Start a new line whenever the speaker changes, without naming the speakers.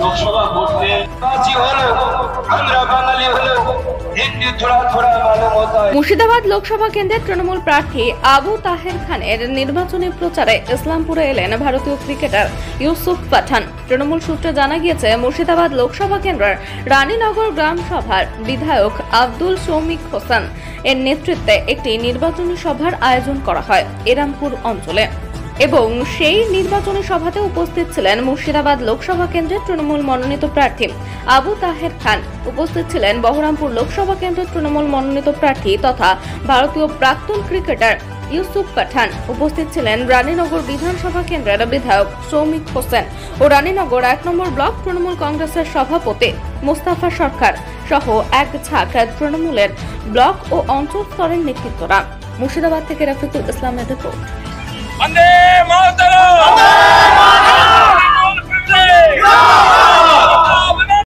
লোকসভা ভোটে বাজি হলো, আমরা বাঙালি হলো, হিন্দি থোড়া থোড়া মালুম হতা है।
মুর্শিদাবাদ লোকসভা কেন্দ্রের তৃণমূল প্রার্থী আবু তাহের খানের নির্বাচনী প্রচারে ইসলামপুরে এলেন ভারতীয় ক্রিকেটার ইউসুফ পাঠান। তৃণমূল সূত্রে জানা গিয়েছে, মুর্শিদাবাদ লোকসভা কেন্দ্রের রানীনগর গ্রাম সভার বিধায়ক আব্দুল শৌমিক হোসেন এর নেতৃত্বে একটি নির্বাচনী সভার আয়োজন করা হয় এরামপুর অঞ্চলে, এবং সেই নির্বাচনী সভাতে উপস্থিত ছিলেন মুর্শিদাবাদ লোকসভা কেন্দ্রের তৃণমূল মনোনীত প্রার্থী আবু তাহের খান। উপস্থিত ছিলেন বহরমপুর লোকসভা কেন্দ্রের তৃণমূল মনোনীত প্রার্থী তথা ভারতীয় প্রাক্তন ক্রিকেটার ইউসুফ পাঠান। উপস্থিত ছিলেন রানীনগর বিধানসভা কেন্দ্রের বিধায়ক শৌমিক হোসেন ও রানীনগর 1 নম্বর ব্লক তৃণমূল কংগ্রেসের সভাপতি মোস্তাফা সরকার সহ এক ঝাঁক তৃণমূলের ব্লক ও অঞ্চল স্তরের নেতৃত্বরা। মুর্শিদাবাদ থেকে রাফিকুল ইসলামের রিপোর্ট।
वंदे मातरम।